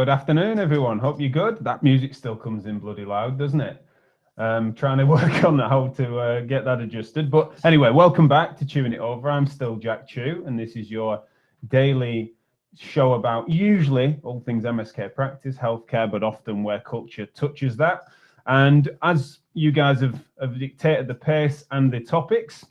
Good afternoon, everyone. Hope you're good. That music still comes in bloody loud, doesn't it? Trying to work on how to get that adjusted. But anyway, welcome back to Chewing It Over. I'm still Jack Chew, and this is your daily show about usually all things MSK practice, healthcare, but often where culture touches that. And as you guys have dictated the pace and the topics,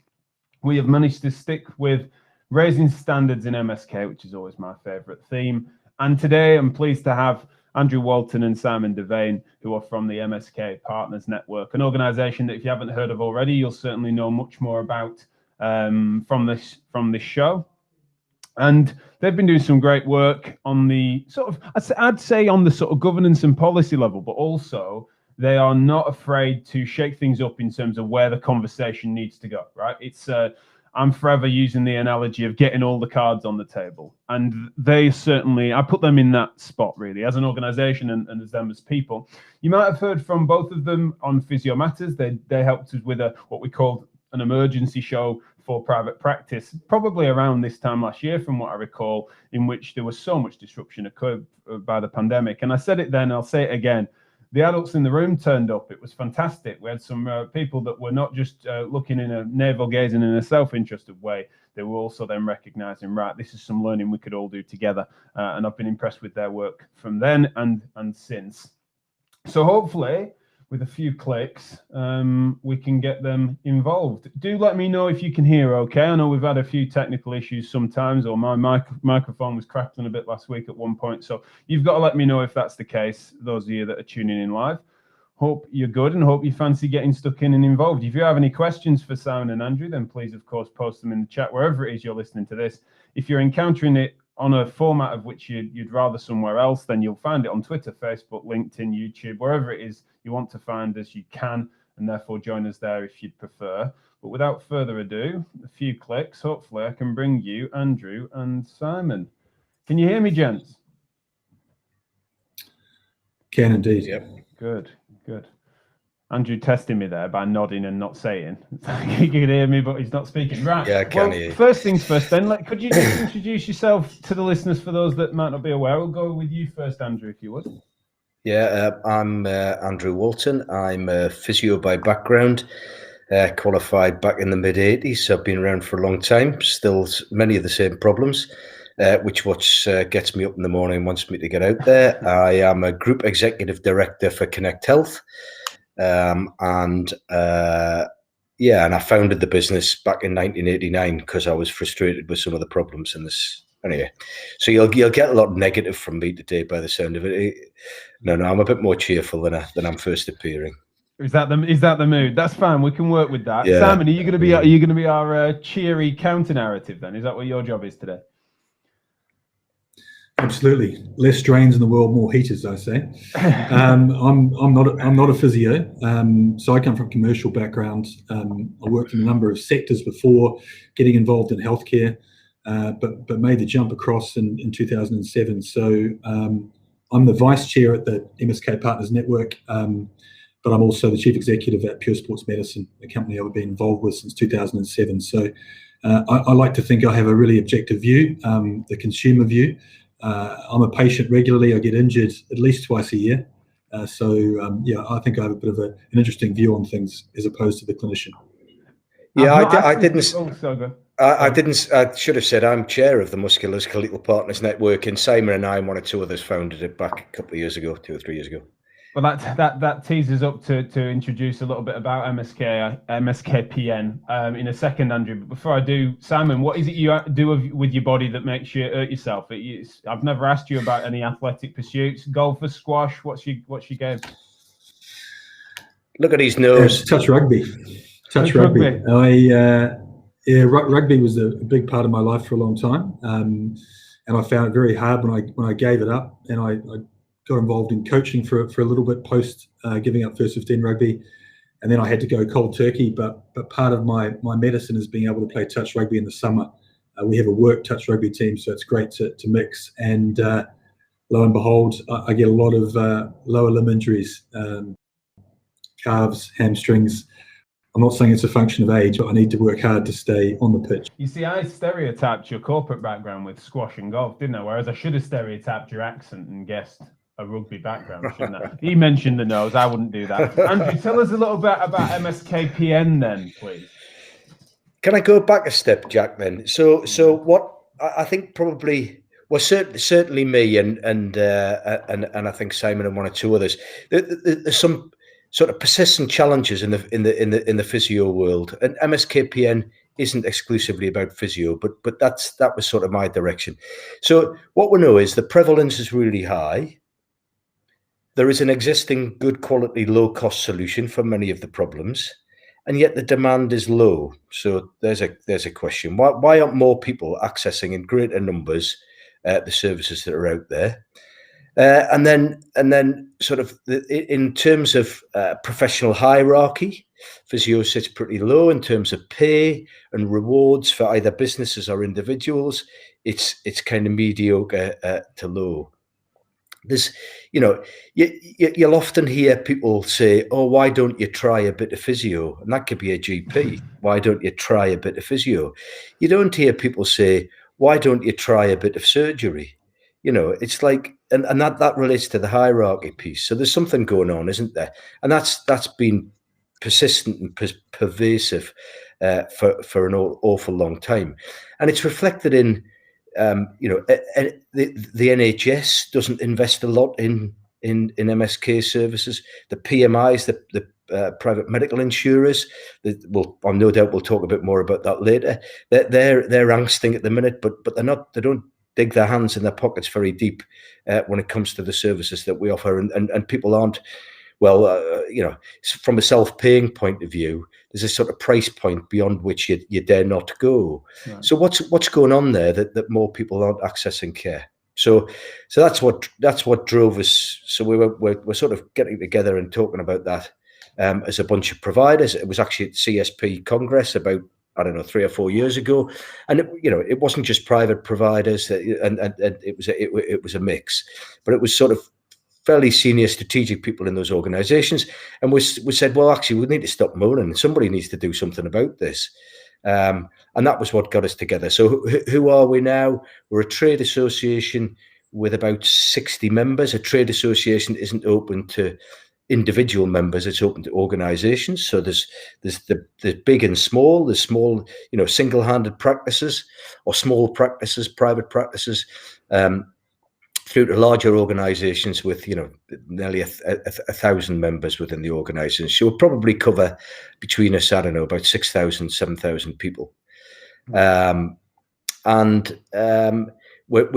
we have managed to stick with raising standards in MSK, which is always my favorite theme. And today I'm pleased to have Andrew Walton and Simon Devane, who are from the MSK Partners Network, an organization that if you haven't heard of already, you'll certainly know much more about from this show. And they've been doing some great work on the sort of, I'd say on the sort of governance and policy level, but also they are not afraid to shake things up in terms of where the conversation needs to go, right? It's I'm forever using the analogy of getting all the cards on the table. And they certainly, I put them in that spot really, as an organization and as them as people. You might have heard from both of them on Physio Matters. They helped us with what we called an emergency show for private practice, probably around this time last year, from what I recall, in which there was so much disruption occurred by the pandemic. And I said it then, I'll say it again. The adults in the room turned up. It was fantastic. We had some people that were not just looking in a navel-gazing in a self-interested way. They were also then recognizing, right, this is some learning we could all do together. And I've been impressed with their work from then and since. So hopefully, with a few clicks, we can get them involved. Do let me know if you can hear okay. I know we've had a few technical issues sometimes, or my microphone was crackling a bit last week at one point. So you've got to let me know if that's the case, those of you that are tuning in live. Hope you're good and hope you fancy getting stuck in and involved. If you have any questions for Simon and Andrew, then please, of course, post them in the chat, wherever it is you're listening to this. If you're encountering it on a format of which you'd rather somewhere else, then you'll find it on Twitter, Facebook, LinkedIn, YouTube, wherever it is you want to find us, you can, and therefore join us there if you'd prefer. But without further ado, a few clicks, hopefully I can bring you Andrew and Simon. Can you hear me, gents? Can indeed. Yep. Good. Andrew testing me there by nodding and not saying. He can hear me, but he's not speaking. Right. Yeah, I can hear you. First things first then, could you just introduce yourself to the listeners for those that might not be aware? We'll go with you first, Andrew, if you would. Yeah, I'm Andrew Walton. I'm a physio by background, qualified back in the mid-'80s. So I've been around for a long time, still many of the same problems, which gets me up in the morning and wants me to get out there. I am a group executive director for Connect Health. And I founded the business back in 1989 because I was frustrated with some of the problems in this. Anyway, so you'll get a lot of negative from me today by the sound of it. No, I'm a bit more cheerful than I'm first appearing. Is that the mood? That's fine. We can work with that. Yeah. Simon, are you going to be our cheery counter narrative then? Is that what your job is today? Absolutely. Less drains in the world, more heaters, I say. I'm not a physio. So I come from commercial background. I worked in a number of sectors before getting involved in healthcare, but made the jump across in 2007. So I'm the vice chair at the MSK Partners Network, but I'm also the chief executive at Pure Sports Medicine, a company I've been involved with since 2007. So I like to think I have a really objective view, the consumer view. I'm a patient regularly. I get injured at least twice a year. I think I have a bit of an interesting view on things as opposed to the clinician. Yeah, I should have said I'm chair of the Musculoskeletal Partners Network, and Simon and I and one or two others founded it back a couple of years ago, 2 or 3 years ago. Well, that teases up to introduce a little bit about MSK-PN in a second, Andrew. But before I do, Simon, what is it you do with your body that makes you hurt yourself? I've never asked you about any athletic pursuits, golf or squash. What's your game? Look at his nose. Touch rugby. Rugby. Rugby was a big part of my life for a long time, and I found it very hard when I gave it up, and I got involved in coaching for a little bit post giving up first 15 rugby, and then I had to go cold turkey. But part of my medicine is being able to play touch rugby in the summer. We have a work touch rugby team, so it's great to mix. And lo and behold, I get a lot of lower limb injuries, calves, hamstrings. I'm not saying it's a function of age, but I need to work hard to stay on the pitch. You see, I stereotyped your corporate background with squash and golf, didn't I? Whereas I should have stereotyped your accent and guessed a rugby background, shouldn't I? He mentioned the nose. I wouldn't do that. Andrew, tell us a little bit about MSK-PN then, please. Can I go back a step, Jack? Then, so what I think probably, well, certainly me and I think Simon and one or two others. There's some sort of persistent challenges in the physio world, and MSK-PN isn't exclusively about physio, but that was sort of my direction. So what we know is the prevalence is really high. There is an existing good quality, low cost solution for many of the problems, and yet the demand is low. So there's a question: why aren't more people accessing in greater numbers the services that are out there? And then sort of in terms of professional hierarchy, physio sits pretty low in terms of pay and rewards for either businesses or individuals. It's kind of mediocre to low. There's, you'll often hear people say, "Oh, why don't you try a bit of physio?" And that could be a GP. Why don't you try a bit of physio? You don't hear people say, "Why don't you try a bit of surgery?" It's like, and that relates to the hierarchy piece. So there's something going on, isn't there? And that's been persistent and pervasive for an awful long time, and it's reflected in. The NHS doesn't invest a lot in MSK services. The PMIs, the private medical insurers, I'm no doubt we'll talk a bit more about that later. They're angsting at the minute, but they don't dig their hands in their pockets very deep when it comes to the services that we offer, and people aren't. Well, from a self-paying point of view, there's a sort of price point beyond which you dare not go. Right. So what's going on there that more people aren't accessing care? So that's what drove us. So we're sort of getting together and talking about that as a bunch of providers. It was actually at CSP Congress about, I don't know, 3 or 4 years ago, and it wasn't just private providers, and it was a mix, but it was sort of fairly senior strategic people in those organizations. And we said, well, actually, we need to stop moaning. Somebody needs to do something about this. And that was what got us together. So who are we now? We're a trade association with about 60 members. A trade association isn't open to individual members. It's open to organizations. So there's the big and small. There's small, single-handed practices or small practices, private practices, through to larger organizations with, nearly 1,000 members within the organization. So we'll probably cover between us, I don't know, about 6,000, 7,000 people. We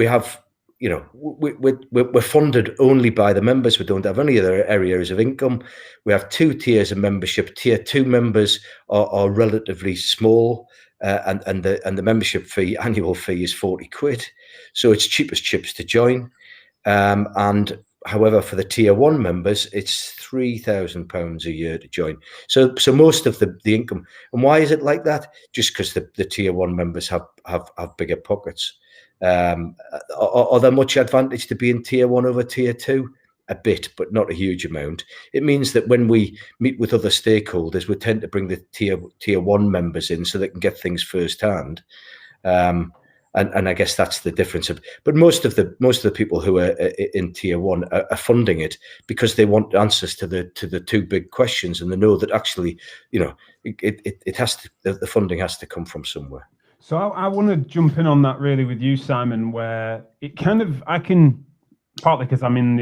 have, we're funded only by the members. We don't have any other areas of income. We have 2 tiers of membership. Tier 2 members are relatively small, and the membership fee, annual fee, is 40 quid. So it's cheap as chips to join. And however, for the tier 1 members, it's £3,000 a year to join. So most of the income. And why is it like that? Just because the tier 1 members have bigger pockets. Are there much advantage to being tier 1 over tier 2? A bit, but not a huge amount. It means that when we meet with other stakeholders, we tend to bring the tier 1 members in so they can get things firsthand. And I guess that's the difference. But most of the people who are in tier 1 are funding it because they want answers to the 2 big questions, and they know that actually, it has to, the funding has to come from somewhere. So I want to jump in on that really with you, Simon, where it kind of, I can, partly because I'm in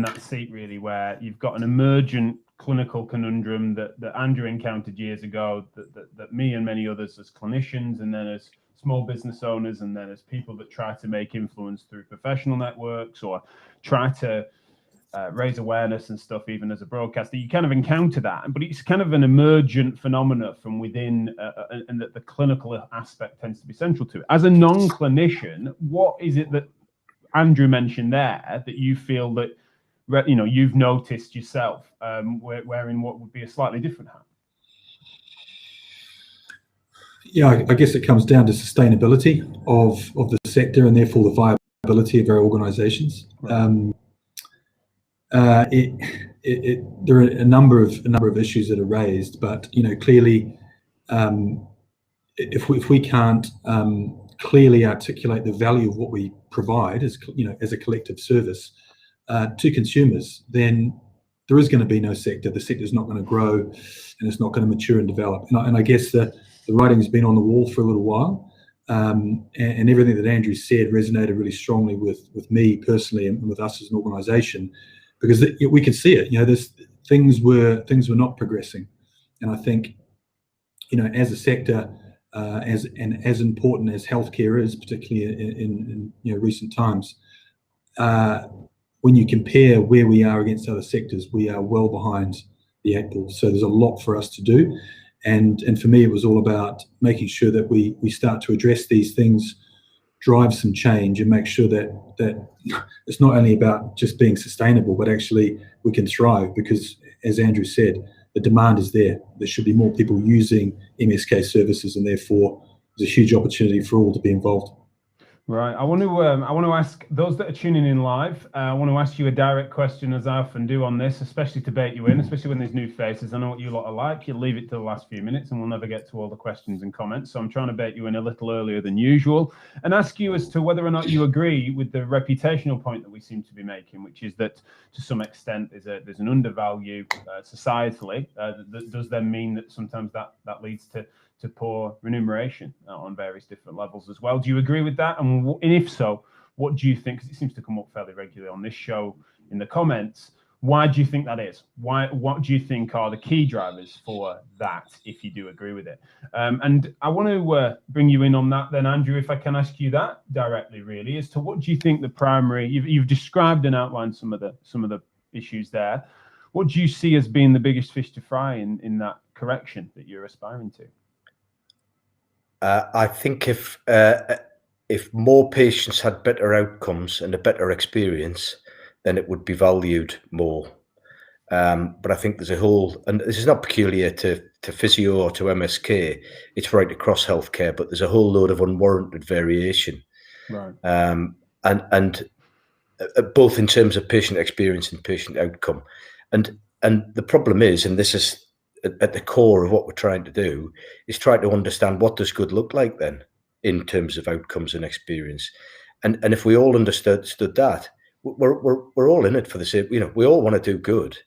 that seat really, where you've got an emergent clinical conundrum that Andrew encountered years ago, that me and many others as clinicians, and then as small business owners, and then as people that try to make influence through professional networks or try to raise awareness and stuff, even as a broadcaster, you kind of encounter that. But it's kind of an emergent phenomena from within, and that the clinical aspect tends to be central to it. As a non-clinician, what is it that Andrew mentioned there that you feel that you've noticed yourself, wearing what would be a slightly different hat? Yeah, I guess it comes down to sustainability of the sector, and therefore the viability of our organisations. Right. There are a number of issues that are raised, but clearly, if we can't clearly articulate the value of what we provide as a collective service, to consumers, then there is going to be no sector. The sector is not going to grow, and it's not going to mature and develop. And I guess the writing's been on the wall for a little while, and everything that Andrew said resonated really strongly with me personally and with us as an organisation, because we could see it. Things were not progressing, and I think, as a sector, as important as healthcare is, particularly in recent times, when you compare where we are against other sectors, we are well behind the 8 ball. So there's a lot for us to do, and for me, it was all about making sure that we start to address these things, drive some change, and make sure that it's not only about just being sustainable, but actually we can thrive. Because, as Andrew said, the demand is there. There should be more people using MSK services, and therefore there's a huge opportunity for all to be involved. Right. I want to ask those that are tuning in live. I want to ask you a direct question, as I often do on this, especially to bait you in, especially when there's new faces. I know what you lot are like. You leave it to the last few minutes, and we'll never get to all the questions and comments. So I'm trying to bait you in a little earlier than usual, and ask you as to whether or not you agree with the reputational point that we seem to be making, which is that to some extent there's an undervalue societally. That does then mean that sometimes that leads to poor remuneration on various different levels as well. Do you agree with that? And if so, what do you think? Because it seems to come up fairly regularly on this show in the comments. Why do you think that is? What do you think are the key drivers for that, if you do agree with it? And I want to bring you in on that then, Andrew, if I can ask you that directly, really, as to what do you think the primary, you've described and outlined some of the issues there. What do you see as being the biggest fish to fry in that correction that you're aspiring to? I think if more patients had better outcomes and a better experience, then it would be valued more. But I think there's a whole, and this is not peculiar to physio or to MSK, it's right across healthcare, but there's a whole load of unwarranted variation. Right. And both in terms of patient experience and patient outcome. And the problem is, and this is at the core of what we're trying to do, is try to understand what does good look like then in terms of outcomes and experience. And if we all understood that, we're all in it for the same, we all want to do good,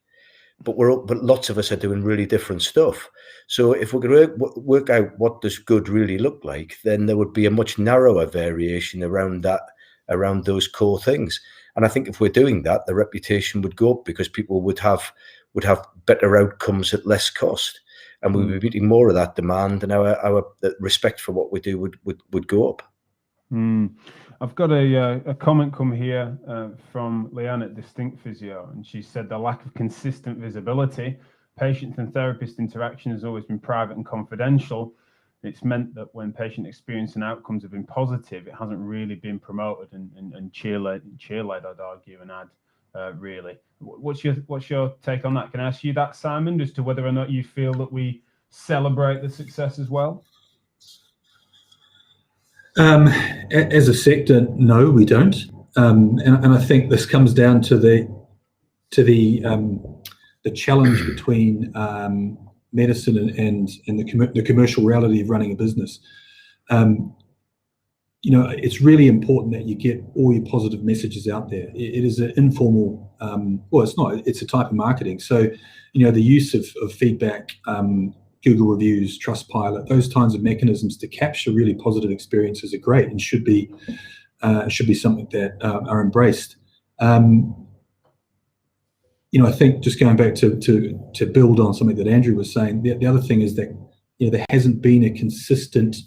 but lots of us are doing really different stuff. So if we're going to work out what does good really look like, then there would be a much narrower variation around those core things. And I think if we're doing that, the reputation would go up, because people would have better outcomes at less cost, and we would be meeting more of that demand, and our respect for what we do would go up. I've got a comment come here from Leanne at Distinct Physio, and she said the lack of consistent visibility. Patient and therapist interaction has always been private and confidential. It's meant that when patient experience and outcomes have been positive, it hasn't really been promoted and cheerled, I'd argue, and add, really. What's your take on that? Can I ask you that, Simon, as to whether or not you feel that we celebrate the success as well? As a sector, no, we don't. And I think this comes down to the challenge between medicine and the commercial reality of running a business. It's really important that you get all your positive messages out there. It is an informal, well, it's not, it's a type of marketing. So, the use of feedback, Google reviews, Trustpilot, those kinds of mechanisms to capture really positive experiences are great and should be something that are embraced. I think, just going back to build on something that Andrew was saying, the other thing is that there hasn't been a consistent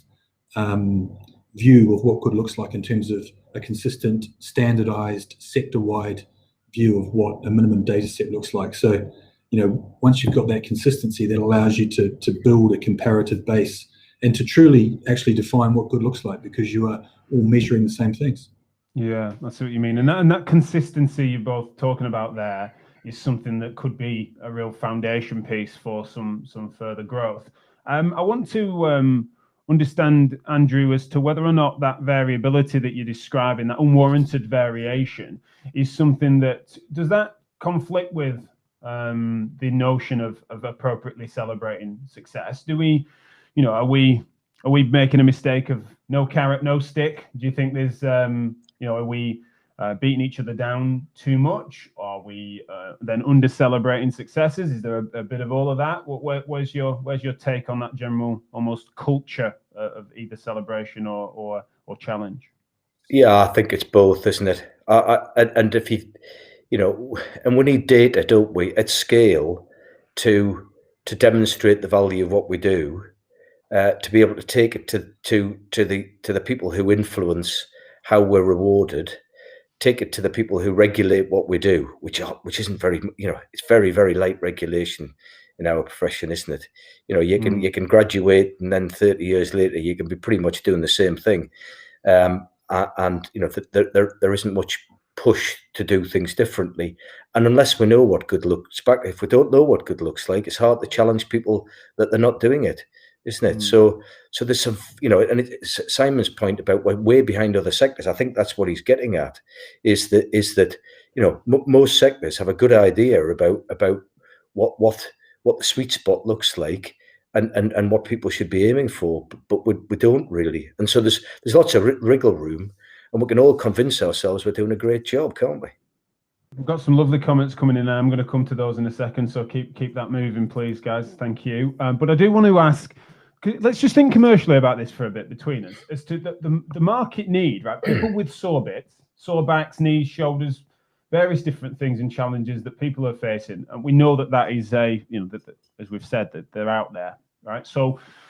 view of what good looks like in terms of a consistent, standardized, sector-wide view of what a minimum data set looks like. So, once you've got that consistency, that allows you to build a comparative base and to truly actually define what good looks like, because you are all measuring the same things. Yeah, that's what you mean. And that consistency you're both talking about there is something that could be a real foundation piece for some further growth. I want to understand, Andrew, as to whether or not that variability that you're describing, that unwarranted variation, is something that, does that conflict with the notion of appropriately celebrating success? Do we, are we making a mistake of no carrot, no stick? Do you think there's, are we beating each other down too much? Are we then under celebrating successes? Is there a bit of all of that? Where's your take on that general almost culture of either celebration or challenge? Yeah, I think it's both, isn't it? And if and we need data, don't we, at scale to demonstrate the value of what we do, to be able to take it to the people who influence how we're rewarded, take it to the people who regulate what we do, which isn't very, it's very, very light regulation in our profession, isn't it? You can graduate and then 30 years later you can be pretty much doing the same thing. And there isn't much push to do things differently, and unless we know what good looks back, if we don't know what good looks like, it's hard to challenge people that they're not doing it, isn't it? So there's some, and it's Simon's point about we're way behind other sectors. I think that's what he's getting at, is that most sectors have a good idea about what the sweet spot looks like, and what people should be aiming for, but we don't really. And so there's lots of wriggle room, and we can all convince ourselves we're doing a great job, can't we? We've got some lovely comments coming in. I'm going to come to those in a second, so keep that moving, please, guys. Thank you. But I do want to ask, let's just think commercially about this for a bit between us, as to the market need, right? People with sore bits, sore backs, knees, shoulders, various different things and challenges that people are facing, and we know that is as we've said, that they're out there, right?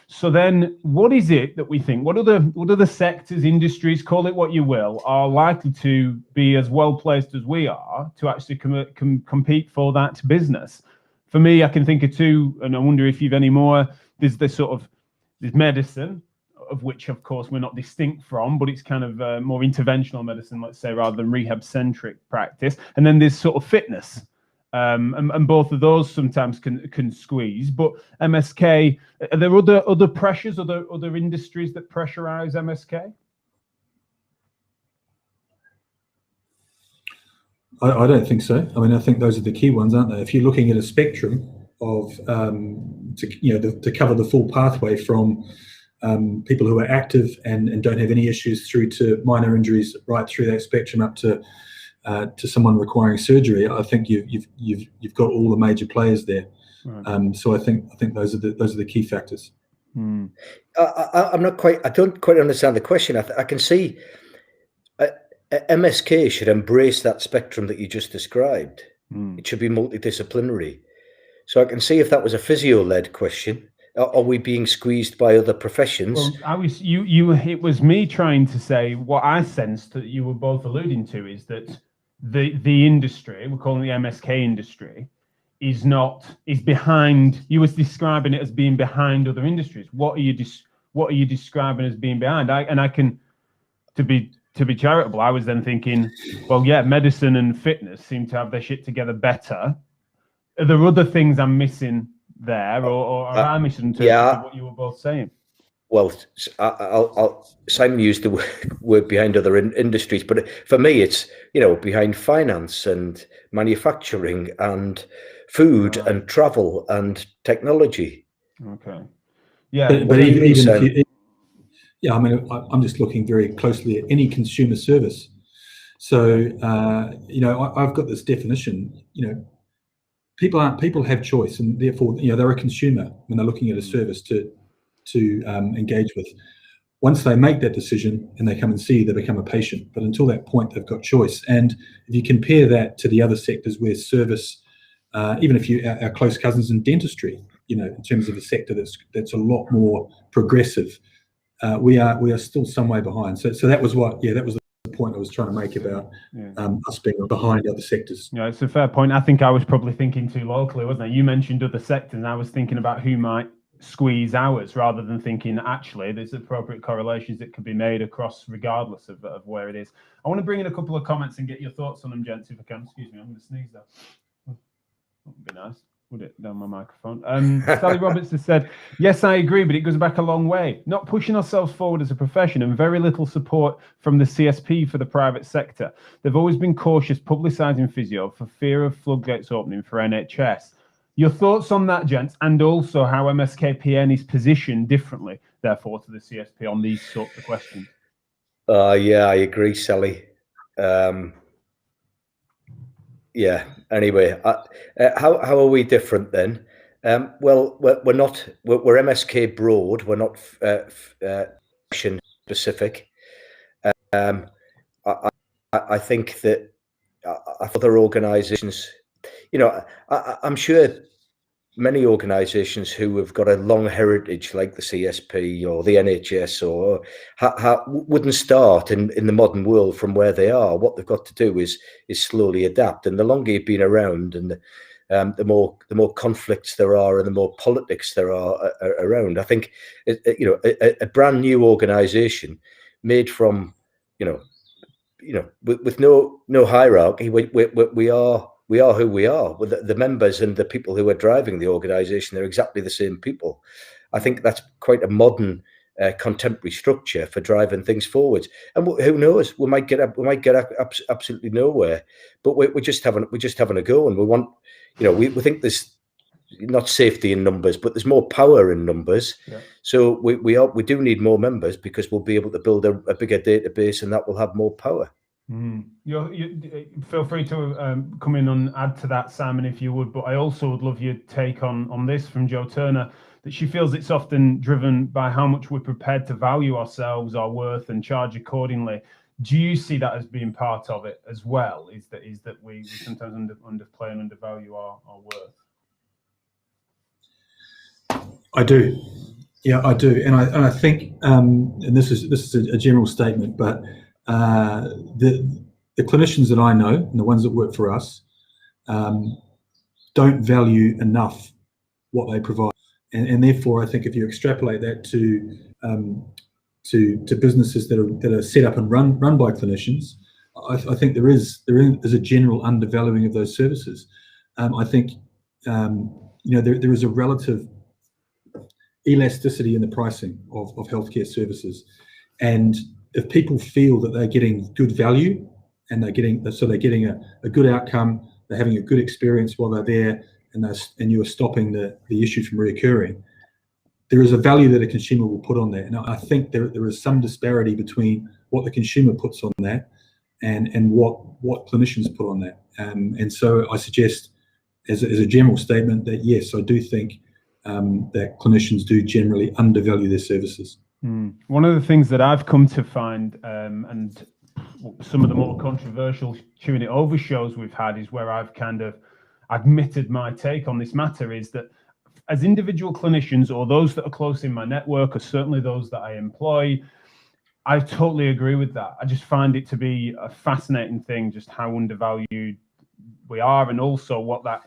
So then what is it that we think, what are the sectors, industries, call it what you will, are likely to be as well placed as we are to actually compete for that business? For me, I can think of two, and I wonder if you've any more. There's medicine, of which of course we're not distinct from, but it's kind of more interventional medicine, let's say, rather than rehab centric practice. And then there's sort of fitness. And both of those sometimes can squeeze. But MSK, are there other pressures, other industries that pressurize MSK? I don't think so. I mean, I think those are the key ones, aren't they? If you're looking at a spectrum of to cover the full pathway from people who are active and don't have any issues through to minor injuries, right through that spectrum up to someone requiring surgery, I think you've got all the major players there. Right. So I think those are the key factors. I don't quite understand the question. I can see MSK should embrace that spectrum that you just described. It should be multidisciplinary. So I can see if that was a physio-led question. Are we being squeezed by other professions? Well, it was me trying to say what I sensed that you were both alluding to is that the industry, we're calling the MSK industry, is behind. You was describing it as being behind other industries. What are you describing as being behind? To be charitable, I was then thinking, well, yeah, medicine and fitness seem to have their shit together better. Are there other things I'm missing there, or are I misinterpreting what you were both saying? Well, Simon used the word behind other industries, but for me, it's behind finance and manufacturing and food and travel and technology. Okay. Yeah, but even if I mean, I'm just looking very closely at any consumer service. So I've got this definition. People have choice, and therefore they're a consumer when they're looking at a service to engage with. Once they make that decision and they come and see you, they become a patient. But until that point, they've got choice. And if you compare that to the other sectors where service, even if you are close cousins in dentistry, in terms of a sector that's a lot more progressive, we are still some way behind. So that was that was the point I was trying to make about us being behind other sectors. Yeah, it's a fair point. I think I was probably thinking too locally, wasn't I? You mentioned other sectors, and I was thinking about who might squeeze ours rather than thinking actually there's appropriate correlations that could be made across regardless of where it is. I want to bring in a couple of comments and get your thoughts on them, gents, if I can. Excuse me, I'm going to sneeze there. That would be nice, would it, down my microphone? Sally Roberts has said, yes, I agree, but it goes back a long way. Not pushing ourselves forward as a profession and very little support from the CSP for the private sector. They've always been cautious publicising physio for fear of floodgates opening for NHS. Your thoughts on that, gents, and also how MSK-PN is positioned differently, therefore, to the CSP on these sorts of questions? Yeah, I agree, Sally. Yeah. Anyway, how are we different then? Well, we're not. We're MSK broad. We're not fashion specific. I think that other organisations, I'm sure many organisations who have got a long heritage, like the CSP or the NHS, or wouldn't start in the modern world from where they are. What they've got to do is slowly adapt. And the longer you've been around, and the more conflicts there are, and the more politics there are around. I think a brand new organisation made from with no hierarchy. We are who we are. The members and the people who are driving the organisation, they're exactly the same people. I think that's quite a modern, contemporary structure for driving things forwards. And who knows? We might get absolutely nowhere. But we're just having a go, and we want, we think there's not safety in numbers, but there's more power in numbers. Yeah. So we do need more members, because we'll be able to build a bigger database, and that will have more power. You feel free to come in and add to that, Simon, if you would. But I also would love your take on this from Jo Turner, that she feels it's often driven by how much we're prepared to value ourselves, our worth, and charge accordingly. Do you see that as being part of it as well? Is that we sometimes underplay and undervalue our worth? I do. Yeah, I do. And I think, and this is a general statement, but the clinicians that I know, and the ones that work for us, don't value enough what they provide. And therefore, I think if you extrapolate that to businesses that are set up and run by clinicians, I think there is a general undervaluing of those services. I think there is a relative elasticity in the pricing of healthcare services, and if people feel that they're getting good value, and they're getting a good outcome, they're having a good experience while they're there, and you're stopping the issue from reoccurring, there is a value that a consumer will put on that. And I think there is some disparity between what the consumer puts on that and what clinicians put on that. And so I suggest, as a general statement, that yes, I do think that clinicians do generally undervalue their services. One of the things that I've come to find, and some of the more controversial Chewing It Over shows we've had, is where I've kind of admitted my take on this matter, is that as individual clinicians, or those that are close in my network, or certainly those that I employ, I totally agree with that. I just find it to be a fascinating thing, just how undervalued we are, and also what that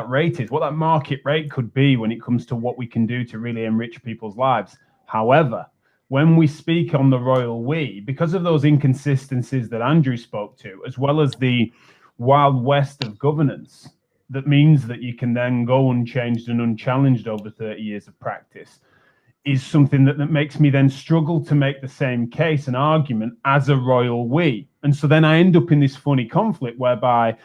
rate is, what that market rate could be when it comes to what we can do to really enrich people's lives. However, when we speak on the royal we, because of those inconsistencies that Andrew spoke to, as well as the wild west of governance, that means that you can then go unchanged and unchallenged over 30 years of practice, is something that makes me then struggle to make the same case and argument as a royal we. And so then I end up in this funny conflict whereby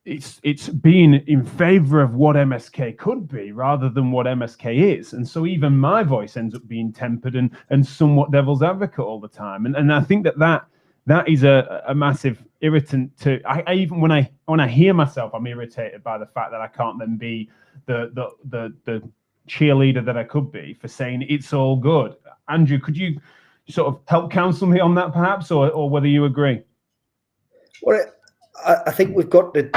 it's being in favor of what MSK could be rather than what MSK is. And so even my voice ends up being tempered and somewhat devil's advocate all the time. And I think that is a massive irritant to, I even when I hear myself, I'm irritated by the fact that I can't then be the cheerleader that I could be for saying it's all good. Andrew, could you sort of help counsel me on that perhaps, or whether you agree? Well, I think we've got to.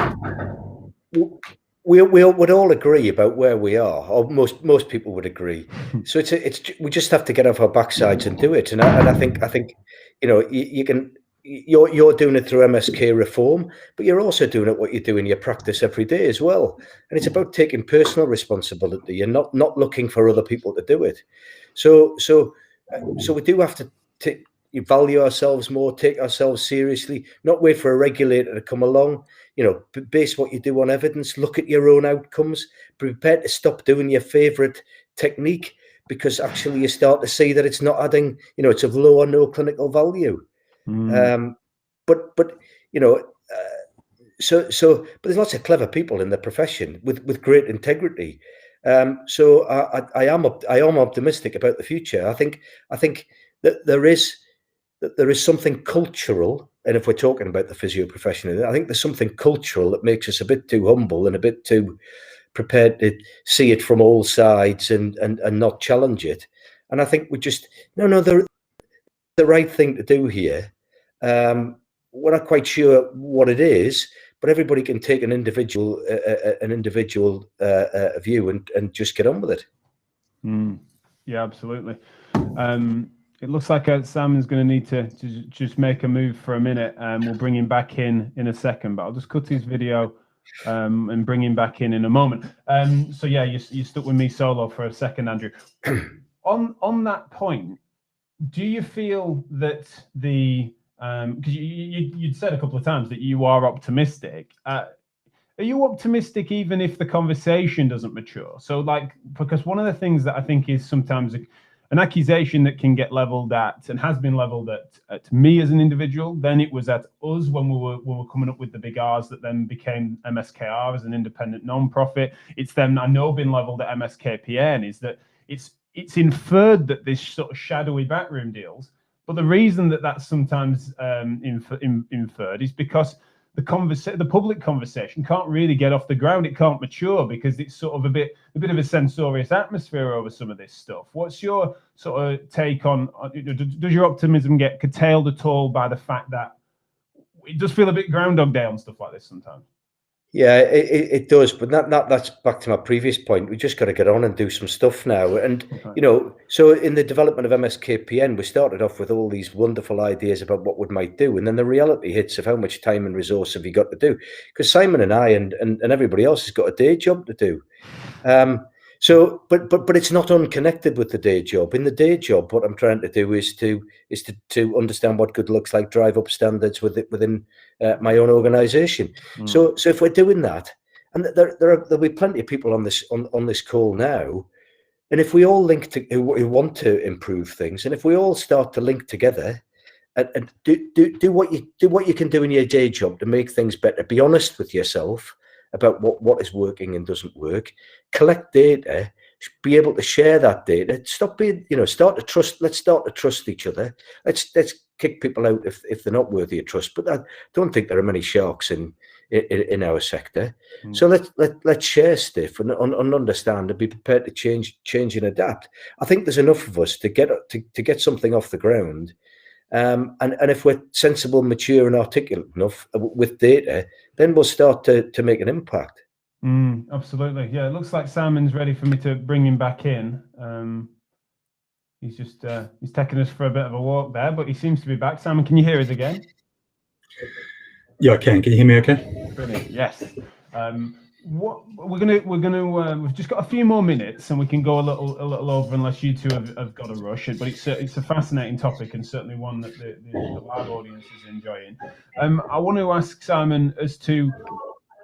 We would all agree about where we are, or most people would agree. So it's we just have to get off our backsides and do it. And I think you can. You're doing it through MSK reform, but you're also doing it what you do in your practice every day as well. And it's about taking personal responsibility and not looking for other people to do it. So we do have to value ourselves more, take ourselves seriously, not wait for a regulator to come along, base what you do on evidence, look at your own outcomes, be prepared to stop doing your favorite technique because actually you start to see that it's not adding, it's of low or no clinical value. But there's lots of clever people in the profession with great integrity. So I am optimistic about the future. I think that there is that there is something cultural, and if we're talking about the physio profession, I think there's something cultural that makes us a bit too humble and a bit too prepared to see it from all sides and not challenge it. And I think we just the right thing to do here. We're not quite sure what it is, but everybody can take an individual view and just get on with it. Yeah, absolutely. It looks like Simon's going to need to just make a move for a minute. We'll bring him back in a second, but I'll just cut his video and bring him back in a moment. So yeah, you stuck with me solo for a second, Andrew. On that point, do you feel that because you'd said a couple of times that you are optimistic. Are you optimistic even if the conversation doesn't mature? So because one of the things that I think is sometimes an accusation that can get leveled at and has been leveled at me as an individual, then it was at us when we were coming up with the big R's that then became MSKR as an independent non-profit. It's then I know been leveled at MSK-PN is that it's inferred that this sort of shadowy backroom deals. But the reason that that's sometimes inferred is because the public conversation can't really get off the ground. It can't mature because it's sort of a bit of a censorious atmosphere over some of this stuff. What's your sort of take on? Does your optimism get curtailed at all by the fact that it does feel a bit Groundhog Day on stuff like this sometimes? Yeah, it does, but that's back to my previous point. We just got to get on and do some stuff now. And, so in the development of MSK-PN, we started off with all these wonderful ideas about what we might do. And then the reality hits of how much time and resource have you got to do? Because Simon and I and everybody else has got a day job to do. So, but it's not unconnected with the day job. In the day job, what I'm trying to do is to understand what good looks like, drive up standards within my own organisation. So if we're doing that, and there'll be plenty of people on this call now, and if we all link to who want to improve things, and if we all start to link together and do what you can do in your day job to make things better, be honest with yourself about what is working and doesn't work, collect data, be able to share that data, stop being, start to trust, let's start to trust each other. Let's kick people out if they're not worthy of trust. But I don't think there are many sharks in our sector. So let's share stuff and understand and be prepared to change and adapt. I think there's enough of us to get something off the ground. And if we're sensible, mature and articulate enough with data, then we'll start to make an impact. Absolutely. Yeah, it looks like Simon's ready for me to bring him back in. He's just he's taking us for a bit of a walk there, but he seems to be back. Simon, can you hear us again? Yeah, I can. Can you hear me okay? Brilliant. Yes. What we've just got a few more minutes and we can go a little over unless you two have got a rush. But it's a fascinating topic and certainly one that the live audience is enjoying. I want to ask Simon as to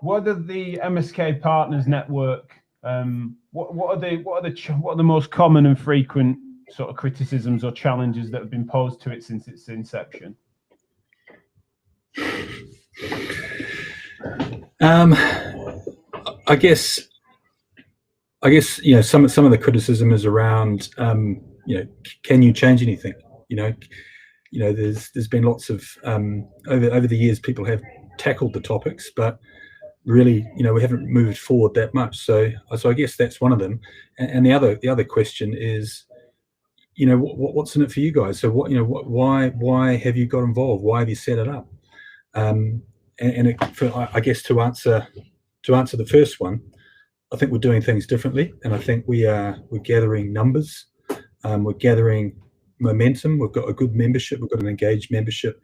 whether the MSK Partners Network, what are the most common and frequent sort of criticisms or challenges that have been posed to it since its inception? I guess some of the criticism is around can you change anything? There's been lots of over the years people have tackled the topics, but really we haven't moved forward that much. So I guess that's one of them. And the other question is what's in it for you guys? So why have you got involved? Why have you set it up? I guess to answer the first one, I think we're doing things differently, and I think we're gathering numbers, we're gathering momentum. We've got a good membership, we've got an engaged membership,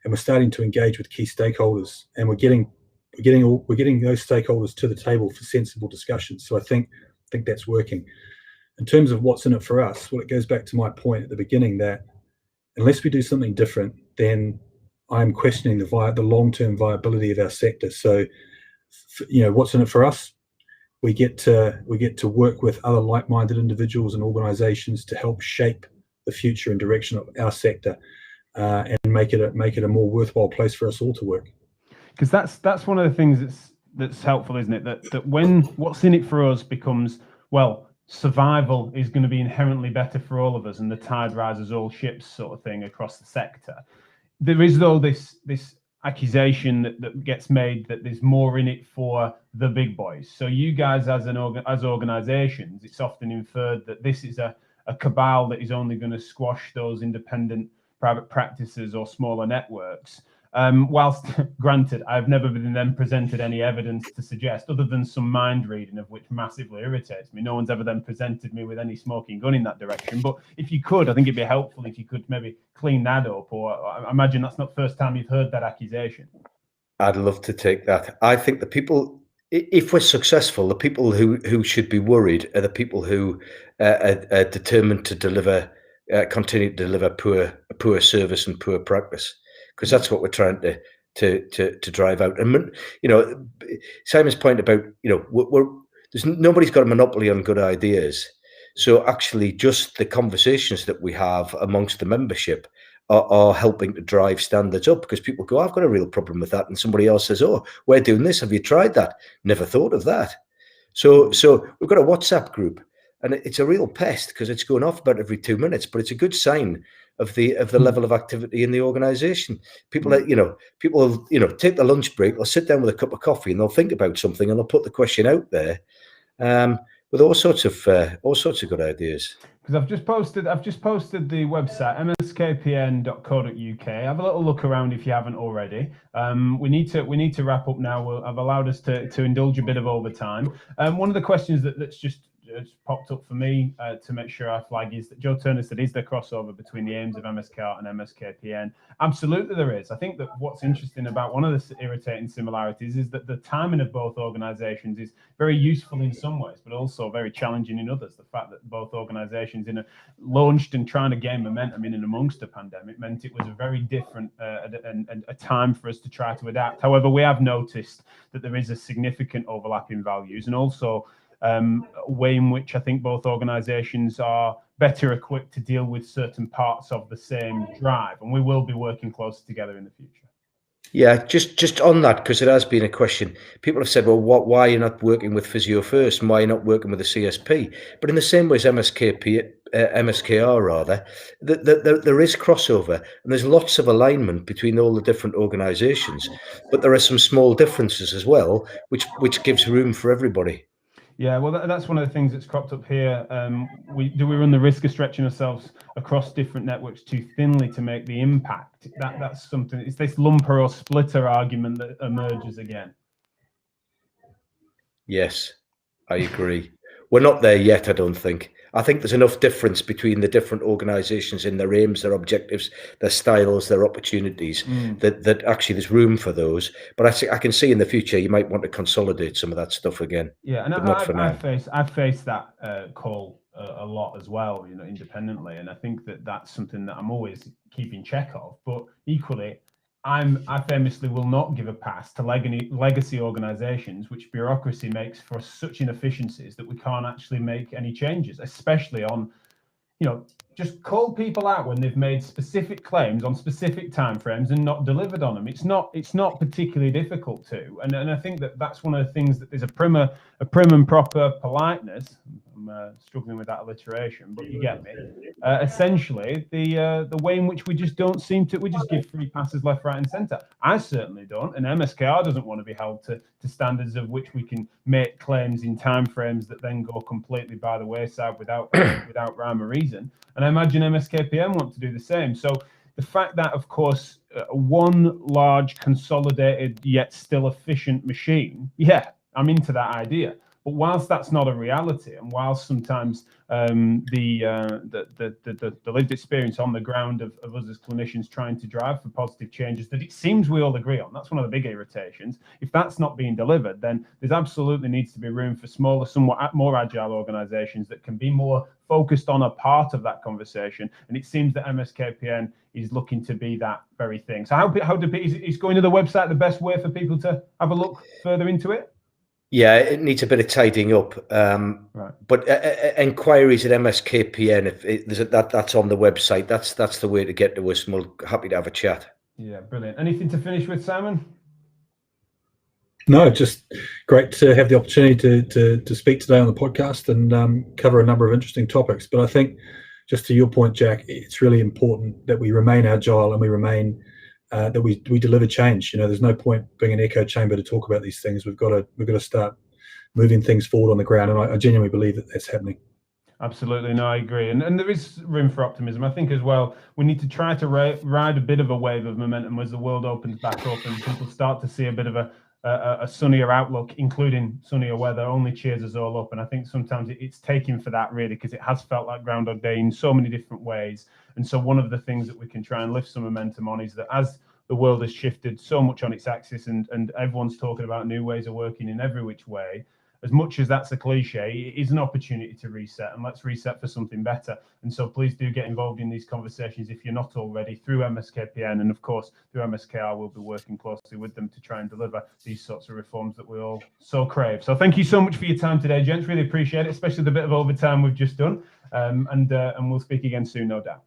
and we're starting to engage with key stakeholders, and we're getting those stakeholders to the table for sensible discussions. So I think that's working. In terms of what's in it for us, well, it goes back to my point at the beginning that unless we do something different, then I'm questioning the long-term viability of our sector. So, what's in it for us? We get to work with other like-minded individuals and organisations to help shape the future and direction of our sector, and make it a more worthwhile place for us all to work. Because that's one of the things that's helpful, isn't it? That when what's in it for us becomes, well, survival is going to be inherently better for all of us, and the tide rises all ships sort of thing across the sector. There is, though, this accusation that gets made that there's more in it for the big boys. So you guys as organizations, it's often inferred that this is a cabal that is only going to squash those independent private practices or smaller networks. Whilst granted, I've never been then presented any evidence to suggest, other than some mind reading of which massively irritates me. No one's ever then presented me with any smoking gun in that direction. But if you could, I think it'd be helpful if you could maybe clean that up. Or I imagine that's not the first time you've heard that accusation. I'd love to take that. I think the people, if we're successful, the people who should be worried are the people who are determined to deliver, continue to deliver poor service and poor practice. Because that's what we're trying to drive out. And Simon's point about nobody's got a monopoly on good ideas. So actually, just the conversations that we have amongst the membership are helping to drive standards up, because people go, "I've got a real problem with that," and somebody else says, "Oh, we're doing this. Have you tried that? Never thought of that." So we've got a WhatsApp group, and it's a real pest because it's going off about every 2 minutes, but it's a good sign of the level of activity in the organization. People will take the lunch break, they'll sit down with a cup of coffee and they'll think about something and they'll put the question out there with all sorts of good ideas. Because I've just posted the website mskpn.co.uk. Have a little look around if you haven't already. We need to wrap up now. I've allowed us to indulge a bit of overtime. One of the questions that's just popped up for me to make sure I flag is that Joe Turner said, is there crossover between the aims of MSK and MSK-PN? Absolutely there is. I think that what's interesting about one of the irritating similarities is that the timing of both organizations is very useful in some ways, but also very challenging in others. The fact that both organizations launched and trying to gain momentum in and amongst a pandemic meant it was a very different and a time for us to try to adapt. However, we have noticed that there is a significant overlap in values, and also a way in which I think both organizations are better equipped to deal with certain parts of the same drive, and we will be working closer together in the future. Yeah, just on that, because it has been a question. People have said, well, why are you not working with Physio First, and why are you not working with the CSP? But in the same way as MSKR rather, there is crossover, and there's lots of alignment between all the different organizations, but there are some small differences as well, which gives room for everybody. Yeah, well, that's one of the things that's cropped up here. We run the risk of stretching ourselves across different networks too thinly to make the impact? That's something. It's this lumper or splitter argument that emerges again. Yes, I agree. We're not there yet, I don't think. I think there's enough difference between the different organizations in their aims, their objectives, their styles, their opportunities, that actually there's room for those. But I can see in the future you might want to consolidate some of that stuff again. Yeah, and I've faced that call a lot as well, independently. And I think that's something that I'm always keeping check of. But equally, I famously will not give a pass to legacy organizations, which bureaucracy makes for such inefficiencies that we can't actually make any changes, especially on, just call people out when they've made specific claims on specific timeframes and not delivered on them. It's not particularly difficult to, and I think that's one of the things that there's a prim and proper politeness. I'm struggling with that alliteration, but you get me. Essentially, the way in which we just don't seem to, we just give free passes left, right, and centre. I certainly don't, and MSKR doesn't want to be held to standards of which we can make claims in timeframes that then go completely by the wayside without rhyme or reason. And I imagine MSK-PN want to do the same. So the fact that, of course, one large, consolidated yet still efficient machine, yeah, I'm into that idea. But whilst that's not a reality, and whilst sometimes the lived experience on the ground of us as clinicians trying to drive for positive changes that it seems we all agree on, that's one of the big irritations. If that's not being delivered, then there's absolutely needs to be room for smaller, somewhat more agile organizations that can be more focused on a part of that conversation. And it seems that MSK-PN is looking to be that very thing. So is going to the website the best way for people to have a look further into it? Yeah, it needs a bit of tidying up. Right. But enquiries at MSK-PN, if that's on the website, that's the way to get to us, and we're happy to have a chat. Yeah, brilliant. Anything to finish with, Simon? No, just great to have the opportunity to speak today on the podcast and cover a number of interesting topics. But I think, just to your point, Jack, it's really important that we remain agile and we remain that we deliver change. There's no point being an echo chamber to talk about these things. We've got to start moving things forward on the ground, and I genuinely believe that that's happening. Absolutely, no, I agree, and there is room for optimism. I think as well, we need to try to ride a bit of a wave of momentum as the world opens back up and people start to see a bit of a sunnier outlook, including sunnier weather. Only cheers us all up, and I think sometimes it's taken for that really, because it has felt like Groundhog Day in so many different ways. And so one of the things that we can try and lift some momentum on is that as the world has shifted so much on its axis and everyone's talking about new ways of working in every which way, as much as that's a cliche, it is an opportunity to reset, and let's reset for something better. And so please do get involved in these conversations if you're not already, through MSK-PN, and of course through MSKR. We'll be working closely with them to try and deliver these sorts of reforms that we all so crave. So thank you so much for your time today, gents. Really appreciate it, especially the bit of overtime we've just done. And we'll speak again soon, no doubt.